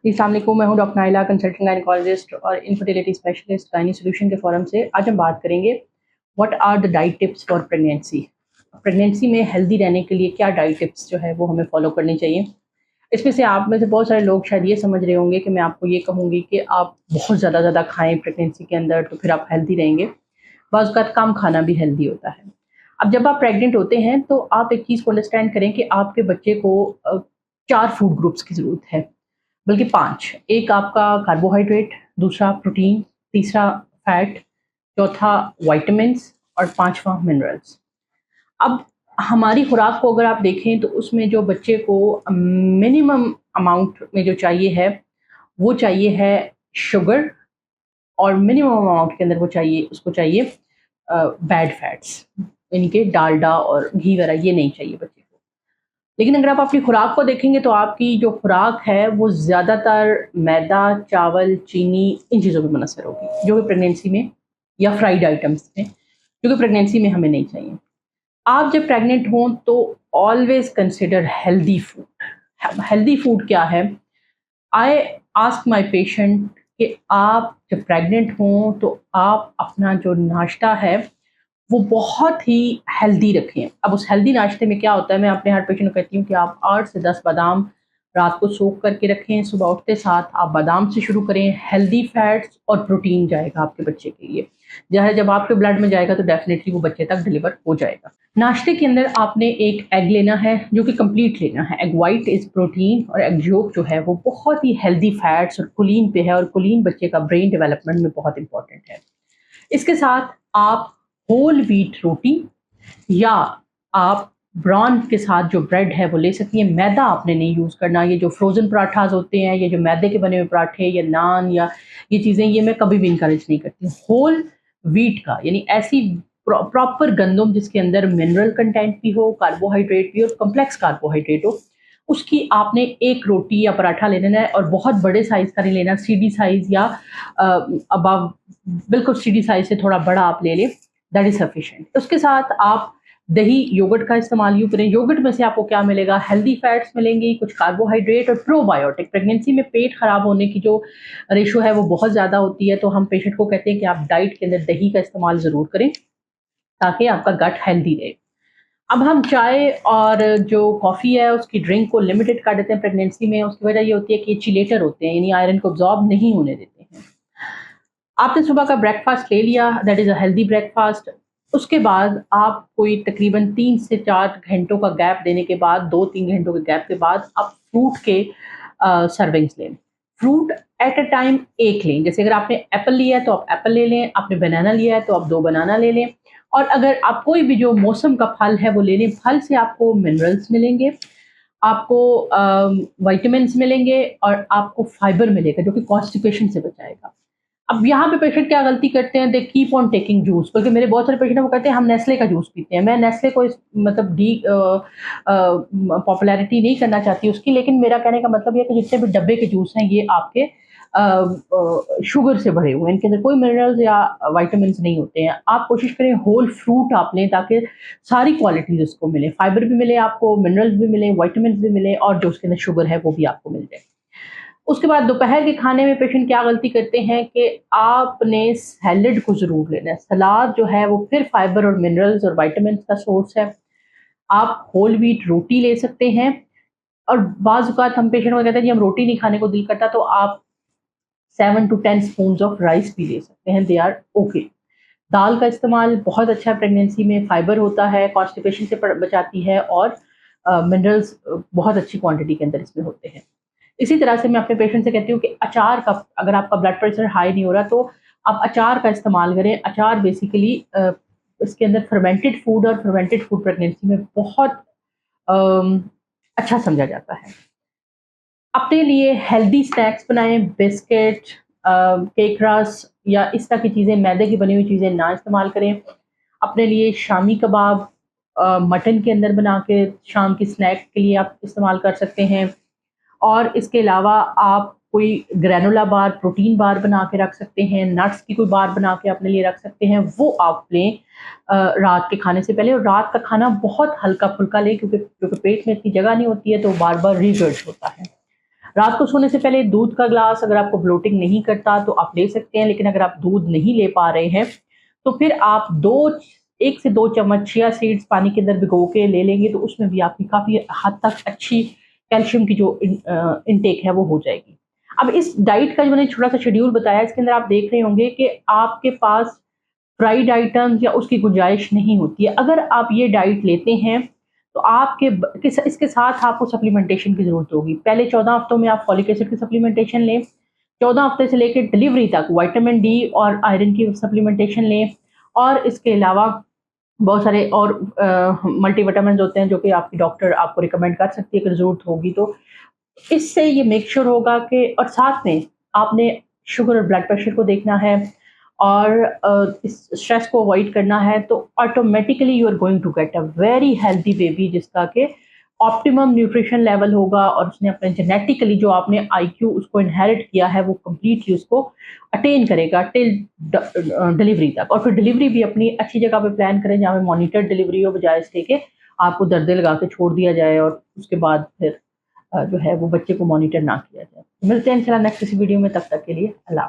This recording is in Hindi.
जी, अस्सलाम वालेकुम। मैं हूँ डॉक्टर नाइला, कंसल्टेंट गायनेकोलॉजिस्ट और इनफर्टिलिटी स्पेशलिस्ट गायनी सॉल्यूशन के फोरम से। आज हम बात करेंगे what are the diet tips for pregnancy. Pregnancy में हेल्दी रहने के लिए क्या डाइट टिप्स जो है वो हमें फॉलो करनी चाहिए। इसमें से आप में से बहुत सारे लोग शायद ये समझ रहे होंगे कि मैं आपको ये कहूँगी कि आप बहुत ज़्यादा खाएँ प्रेगनेंसी के अंदर तो फिर आप हेल्दी रहेंगे। बाज़ औक़ात कम खाना भी हेल्दी होता है। अब जब आप प्रेग्नेंट होते हैं तो आप एक चीज़ को अंडरस्टैंड करें कि आपके बच्चे को 4 फूड ग्रुप्स की ज़रूरत है, बल्कि 5। एक आपका कार्बोहाइड्रेट, दूसरा प्रोटीन, तीसरा फैट, चौथा विटामिन्स और पाँचवाँ मिनरल्स। अब हमारी खुराक को अगर आप देखें तो उसमें जो बच्चे को मिनिमम अमाउंट में जो चाहिए है, वो चाहिए है शुगर, और मिनिमम अमाउंट के अंदर वो चाहिए उसको चाहिए बैड फैट्स, यानी कि डालडा और घी वगैरह ये नहीं चाहिए बच्चे को। लेकिन अगर आप अपनी खुराक को देखेंगे तो आपकी जो खुराक है वो ज़्यादातर मैदा, चावल, चीनी इन चीज़ों पे मुनहसर होगी, जो कि प्रेगनेंसी में, या फ्राइड आइटम्स में, जो कि प्रेगनेंसी में हमें नहीं चाहिए। आप जब प्रेग्नेंट हों तो always consider healthy food. Healthy food क्या है? आई आस्क माय पेशेंट कि आप जब प्रेग्नेंट हों तो आप अपना जो नाश्ता है वो बहुत ही हेल्दी रखें। अब उस हेल्दी नाश्ते में क्या होता है, मैं अपने हर पेशेंट को कहती हूँ कि आप 8 से 10 बादाम रात को सोक करके रखें, सुबह उठते साथ आप बादाम से शुरू करें। हेल्दी फैट्स और प्रोटीन जाएगा आपके बच्चे के लिए। जब आपके ब्लड में जाएगा तो डेफ़िनेटली वो बच्चे तक डिलीवर हो जाएगा। नाश्ते के अंदर आपने एक एग लेना है जो कि कंप्लीट लेना है। एग वाइट इज़ प्रोटीन और एग योक जो है वो बहुत ही हेल्दी फैट्स और कोलीन पे है, और कोलीन बच्चे का ब्रेन डेवलपमेंट में बहुत इंपॉर्टेंट है। इसके साथ आप होल व्हीट रोटी, या आप ब्राउन के साथ जो ब्रेड है वो ले सकती हैं। मैदा आपने नहीं यूज़ करना। ये जो फ्रोज़न पराठास होते हैं, ये जो मैदे के बने हुए पराठे या नान या ये चीज़ें, ये मैं कभी भी इनकरेज नहीं करती हूँ। होल व्हीट का, यानी ऐसी प्रॉपर गंदम जिसके अंदर मिनरल कंटेंट भी हो, कार्बोहाइड्रेट भी हो, कॉम्प्लेक्स कार्बोहाइड्रेट हो, उसकी आपने एक रोटी या पराठा ले लेना है, और बहुत बड़े साइज़ का नहीं लेना। सीडी साइज़ या अबव, बिल्कुल सीडी साइज़ से थोड़ा बड़ा आप ले लें, दैट इज़ सफिशिएंट। उसके साथ आप दही, योगर्ट का इस्तेमाल यूँ करें। योगर्ट में से आपको क्या मिलेगा? हेल्दी फैट्स मिलेंगी, कुछ कार्बोहाइड्रेट और प्रोबायोटिक। प्रेगनेंसी में पेट खराब होने की जो रेशो है वो बहुत ज़्यादा होती है, तो हम पेशेंट को कहते हैं कि आप डाइट के अंदर दही का इस्तेमाल ज़रूर करें, ताकि आपका गट हेल्दी रहे। अब हम चाय और जो कॉफ़ी है उसकी ड्रिंक को लिमिटेड कर देते हैं प्रेगनेंसी में। उसकी वजह ये होती है कि ये चिलेटर होते हैं, यानी आयरन को अब्ज़ॉर्ब नहीं होने देते हैं। आपने सुबह का ब्रेकफ़ास्ट ले लिया, that is a healthy breakfast. उसके बाद आप कोई तकरीबन 3 से 4 घंटों का गैप देने के बाद, 2-3 घंटों के गैप के बाद आप फ्रूट के सर्विंग्स लें। फ्रूट एट अ टाइम 1 लें। जैसे अगर आपने एप्पल लिया है तो आप एप्पल ले लें, आपने बनाना लिया है तो आप 2 बनाना ले लें, और अगर आप कोई भी जो मौसम का फल है वो ले लें। फल से आपको मिनरल्स मिलेंगे, आपको विटामिन्स मिलेंगे, और आपको फाइबर मिलेगा जो कि कॉन्स्टिपेशन से बचाएगा। अब यहाँ पे पेशेंट क्या गलती करते हैं, they keep on taking juice. बल्कि मेरे बहुत सारे पेशेंट हैं वो कहते हैं हम नेस्ले का जूस पीते हैं। मैं नेस्ले को इस मतलब पॉपुलैरिटी नहीं करना चाहती उसकी, लेकिन मेरा कहने का मतलब ये है कि जितने भी डब्बे के जूस हैं ये आपके शुगर से भरे हुए हैं, इनके अंदर कोई मिनरल्स या विटामिन्स नहीं होते हैं। आप कोशिश करें होल फ्रूट आप लें, ताकि सारी क्वालिटीज़ उसको मिले, फाइबर भी मिले आपको, मिनरल्स भी मिले, विटामिन्स भी मिले, और जो उसके अंदर शुगर है वो भी आपको मिल जाए। उसके बाद दोपहर के खाने में पेशेंट क्या गलती करते हैं कि आपने सैलेड को ज़रूर लेना है। सलाद जो है वो फिर फाइबर और मिनरल्स और विटामिन्स का सोर्स है। आप होल व्हीट रोटी ले सकते हैं, और बाज़ औक़ात हम पेशेंट को कहते हैं जी हम रोटी नहीं खाने को दिल करता, तो आप 7 टू 10 स्पून्स ऑफ राइस भी ले सकते हैं, दे आर ओके। दाल का इस्तेमाल बहुत अच्छा है प्रेगनेंसी में, फाइबर होता है, कॉन्स्टिपेशन से बचाती है, और मिनरल्स बहुत अच्छी क्वांटिटी के अंदर इसमें होते हैं। इसी तरह से मैं अपने पेशेंट से कहती हूँ कि अचार का, अगर आपका ब्लड प्रेशर हाई नहीं हो रहा तो आप अचार का इस्तेमाल करें। अचार बेसिकली इसके अंदर फर्मेंटेड फूड, और फर्मेंटेड फूड प्रेगनेंसी में बहुत अम, अच्छा समझा जाता है। अपने लिए हेल्दी स्नैक्स बनाएँ, बिस्किट, केक रस या इस तरह की चीज़ें, मैदे की बनी हुई चीज़ें ना इस्तेमाल करें। अपने लिए शामी कबाब मटन के अंदर बना के शाम की स्नैक के लिए आप इस्तेमाल कर सकते हैं। और इसके अलावा आप कोई ग्रैनोला बार, प्रोटीन बार बना के रख सकते हैं, नट्स की कोई बार बना के अपने लिए रख सकते हैं, वो आप लें रात के खाने से पहले। और रात का खाना बहुत हल्का-फुल्का लें, क्योंकि पेट में इतनी जगह नहीं होती है तो बार-बार रिगर्ज होता है। रात को सोने से पहले दूध का ग्लास अगर आपको ब्लोटिंग नहीं करता तो आप ले सकते हैं, लेकिन अगर आप दूध नहीं ले पा रहे हैं तो फिर आप 1 से 2 चम्मच चिया सीड्स पानी के अंदर भिगो के ले लेंगे, तो उसमें भी आपकी काफ़ी हद तक अच्छी कैल्शियम की जो इनटेक है वो हो जाएगी। अब इस डाइट का जो मैंने छोटा सा शेड्यूल बताया, इसके अंदर आप देख रहे होंगे कि आपके पास फ्राइड आइटम्स या उसकी गुंजाइश नहीं होती है। अगर आप ये डाइट लेते हैं तो आपके इसके साथ आपको सप्लीमेंटेशन की ज़रूरत होगी। पहले 14 हफ्तों में आप फॉलिक एसिड की सप्लीमेंटेशन लें, 14 हफ्ते से लेकर डिलीवरी तक विटामिन डी और आयरन की सप्लीमेंटेशन लें, और इसके अलावा बहुत सारे और मल्टीविटामिन्स होते हैं जो कि आपकी डॉक्टर आपको रिकमेंड कर सकती है अगर ज़रूरत होगी तो। इससे ये मेक श्योर होगा कि, और साथ में आपने शुगर और ब्लड प्रेशर को देखना है और इस स्ट्रेस को अवॉइड करना है, तो automatically you are going to get a very healthy baby जिसका कि ऑप्टिमम न्यूट्रिशन लेवल होगा, और उसने अपने जेनेटिकली जो आपने आईक्यू उसको इनहेरिट किया है वो कम्प्लीटली उसको अटेन करेगा टिल डिलीवरी तक। और फिर डिलीवरी भी अपनी अच्छी जगह पे प्लान करें जहाँ पे मॉनिटर डिलीवरी हो, बजाय इसके कि आपको दर्दे लगा के छोड़ दिया जाए और उसके बाद फिर जो है वो बच्चे को मॉनिटर ना किया जाए। मिलते हैं इंशाल्लाह नेक्स्ट किसी वीडियो में, तब तक के लिए अल्लाह।